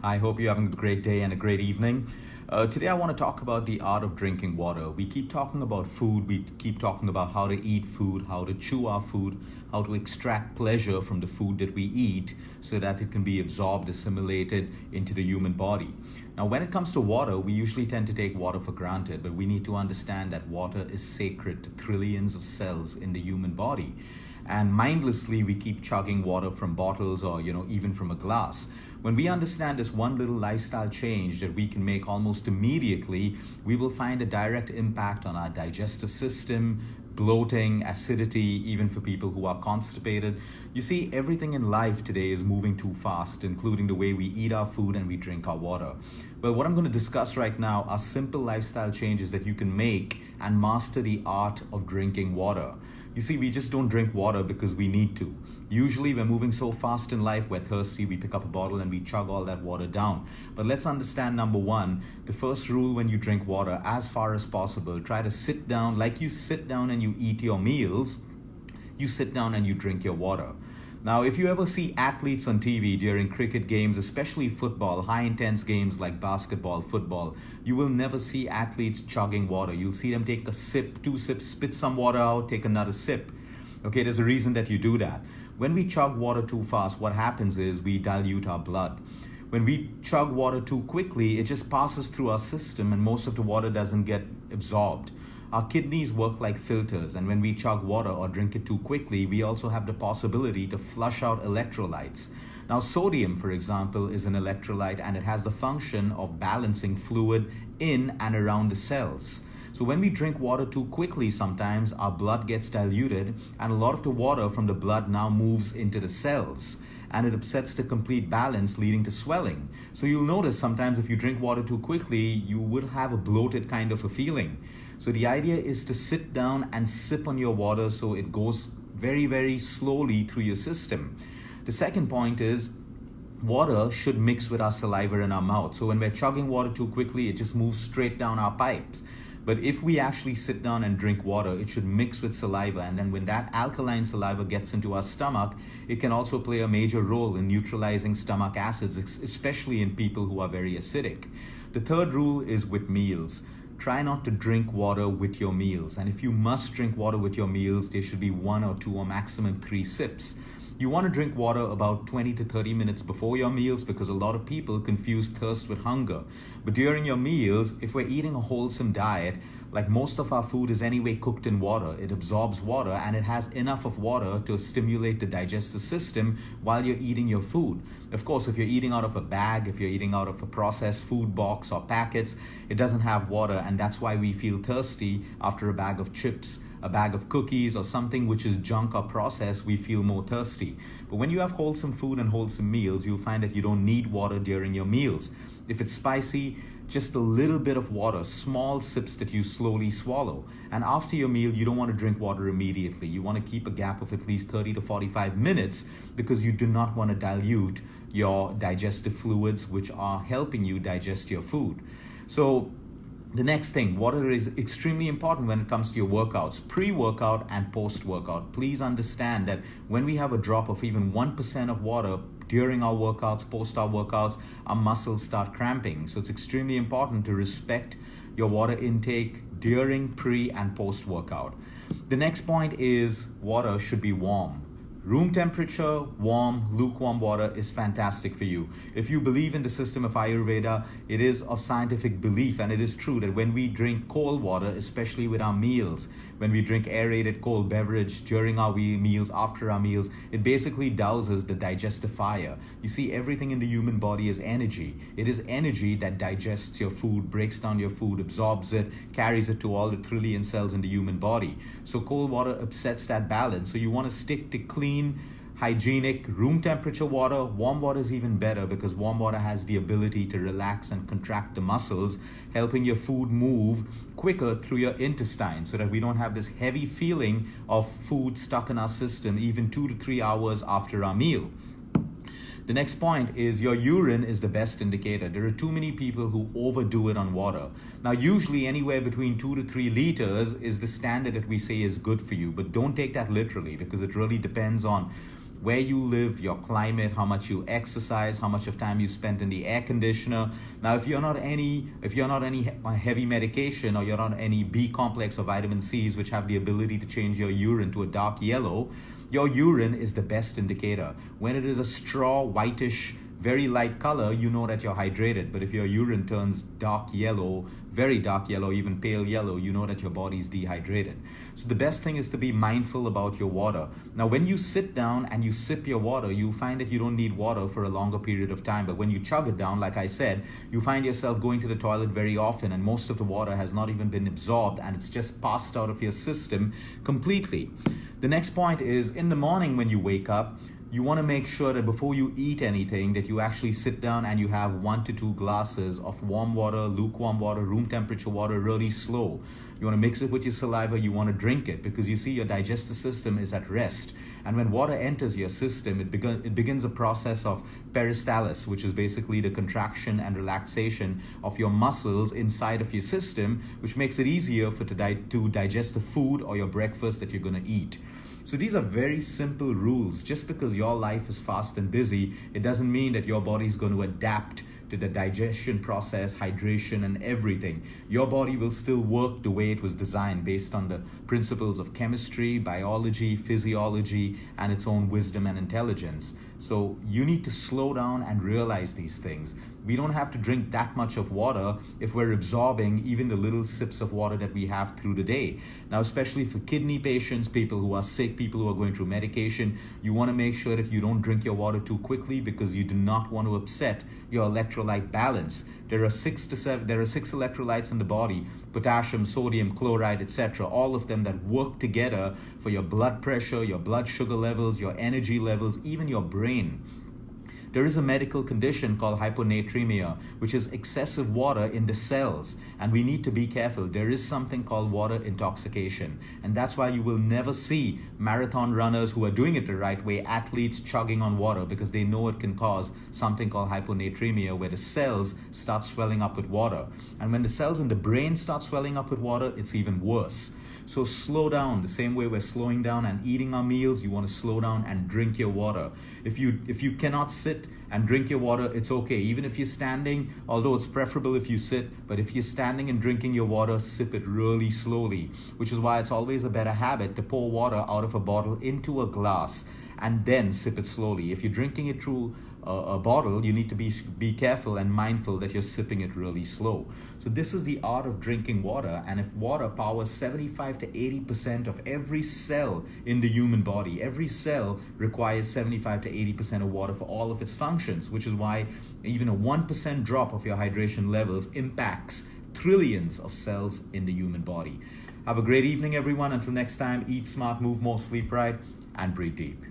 I hope you're having a great day and a great evening. Today, I want to talk about the art of drinking water. We keep talking about food, we keep talking about how to eat food, how to chew our food, how to extract pleasure from the food that we eat so that it can be absorbed, assimilated into the human body. Now, when it comes to water, we usually tend to take water for granted, but we need to understand that water is sacred to trillions of cells in the human body. And mindlessly, we keep chugging water from bottles or, even from a glass. When we understand this one little lifestyle change that we can make almost immediately, we will find a direct impact on our digestive system, bloating, acidity, even for people who are constipated. You see, everything in life today is moving too fast, including the way we eat our food and we drink our water. But what I'm going to discuss right now are simple lifestyle changes that you can make and master the art of drinking water. You see, we just don't drink water because we need to. Usually we're moving so fast in life, we're thirsty, we pick up a bottle and we chug all that water down. But let's understand, number one, the first rule when you drink water, as far as possible, try to sit down like you sit down and you eat your meals, you sit down and you drink your water. Now, if you ever see athletes on TV during cricket games, especially football, high intense games like basketball, football, you will never see athletes chugging water. You'll see them take a sip, two sips, spit some water out, take another sip. Okay, there's a reason that you do that. When we chug water too fast, what happens is we dilute our blood. When we chug water too quickly, it just passes through our system and most of the water doesn't get absorbed. Our kidneys work like filters, and when we chug water or drink it too quickly, we also have the possibility to flush out electrolytes. Now, sodium, for example, is an electrolyte and it has the function of balancing fluid in and around the cells. So when we drink water too quickly, sometimes our blood gets diluted and a lot of the water from the blood now moves into the cells and it upsets the complete balance, leading to swelling. So you'll notice sometimes if you drink water too quickly, you will have a bloated kind of a feeling. So the idea is to sit down and sip on your water so it goes very, very slowly through your system. The second point is water should mix with our saliva in our mouth. So when we're chugging water too quickly, it just moves straight down our pipes. But if we actually sit down and drink water, it should mix with saliva. And then when that alkaline saliva gets into our stomach, it can also play a major role in neutralizing stomach acids, especially in people who are very acidic. The third rule is with meals. Try not to drink water with your meals. And if you must drink water with your meals, there should be 1 or 2 or maximum 3 sips. You want to drink water about 20 to 30 minutes before your meals because a lot of people confuse thirst with hunger. But during your meals, if we're eating a wholesome diet, like most of our food is anyway cooked in water, it absorbs water and it has enough of water to stimulate the digestive system while you're eating your food. Of course, if you're eating out of a bag, if you're eating out of a processed food box or packets, it doesn't have water, and that's why we feel thirsty after a bag of chips, a bag of cookies, or something which is junk or processed, we feel more thirsty. But when you have wholesome food and wholesome meals, you'll find that you don't need water during your meals. If it's spicy, just a little bit of water, small sips that you slowly swallow. And after your meal, you don't want to drink water immediately. You want to keep a gap of at least 30 to 45 minutes because you do not want to dilute your digestive fluids, which are helping you digest your food. So the next thing, water is extremely important when it comes to your workouts, pre-workout and post-workout. Please understand that when we have a drop of even 1% of water during our workouts, post our workouts, our muscles start cramping. So it's extremely important to respect your water intake during, pre, and post-workout. The next point is water should be warm. Room temperature, warm, lukewarm water is fantastic for you. If you believe in the system of Ayurveda, it is of scientific belief, and it is true that when we drink cold water, especially with our meals, when we drink aerated cold beverage during our meals, after our meals, it basically douses the digestive fire. You see, everything in the human body is energy. It is energy that digests your food, breaks down your food, absorbs it, carries it to all the trillion cells in the human body. So cold water upsets that balance. So you want to stick to clean, hygienic, room temperature water. Warm water is even better because warm water has the ability to relax and contract the muscles, helping your food move quicker through your intestines so that we don't have this heavy feeling of food stuck in our system even 2 to 3 hours after our meal. The next point is your urine is the best indicator. There are too many people who overdo it on water. Now, usually anywhere between 2 to 3 liters is the standard that we say is good for you, but don't take that literally because it really depends on where you live, your climate, how much you exercise, how much of time you spend in the air conditioner. Now, if you're not any heavy medication, or you're on any B complex or vitamin C's, which have the ability to change your urine to a dark yellow, your urine is the best indicator. When it is a straw, whitish, very light color, you know that you're hydrated. But if your urine turns dark yellow, very dark yellow, even pale yellow, you know that your body's dehydrated. So the best thing is to be mindful about your water. Now, when you sit down and you sip your water, you'll find that you don't need water for a longer period of time. But when you chug it down, like I said, you find yourself going to the toilet very often, and most of the water has not even been absorbed, and it's just passed out of your system completely. The next point is, in the morning when you wake up, you want to make sure that before you eat anything, that you actually sit down and you have 1 to 2 glasses of warm water, lukewarm water, room temperature water, really slow. You want to mix it with your saliva, you want to drink it, because you see your digestive system is at rest. And when water enters your system, it begins a process of peristalsis, which is basically the contraction and relaxation of your muscles inside of your system, which makes it easier to digest the food or your breakfast that you're going to eat. So these are very simple rules. Just because your life is fast and busy, it doesn't mean that your body is going to adapt to the digestion process, hydration, and everything. Your body will still work the way it was designed, based on the principles of chemistry, biology, physiology, and its own wisdom and intelligence. So you need to slow down and realize these things. We don't have to drink that much of water if we're absorbing even the little sips of water that we have through the day. Now, especially for kidney patients, people who are sick, people who are going through medication, you want to make sure that you don't drink your water too quickly, because you do not want to upset your electrolyte balance. There are 6 electrolytes in the body: potassium, sodium, chloride, etc. All of them that work together for your blood pressure, your blood sugar levels, your energy levels, even your brain. There is a medical condition called hyponatremia, which is excessive water in the cells, and we need to be careful. There is something called water intoxication, and that's why you will never see marathon runners who are doing it the right way, athletes, chugging on water, because they know it can cause something called hyponatremia, where the cells start swelling up with water. And when the cells in the brain start swelling up with water, it's even worse. So slow down. The same way we're slowing down and eating our meals, you want to slow down and drink your water. If you cannot sit and drink your water, it's okay. Even if you're standing, although it's preferable if you sit, but if you're standing and drinking your water, sip it really slowly, which is why it's always a better habit to pour water out of a bottle into a glass and then sip it slowly. If you're drinking it through a bottle, you need to be careful and mindful that you're sipping it really slow. So this is the art of drinking water. And if water powers 75 to 80% of every cell in the human body, every cell requires 75 to 80% of water for all of its functions, which is why even a 1% drop of your hydration levels impacts trillions of cells in the human body. Have a great evening, everyone. Until next time, eat smart, move more, sleep right, and breathe deep.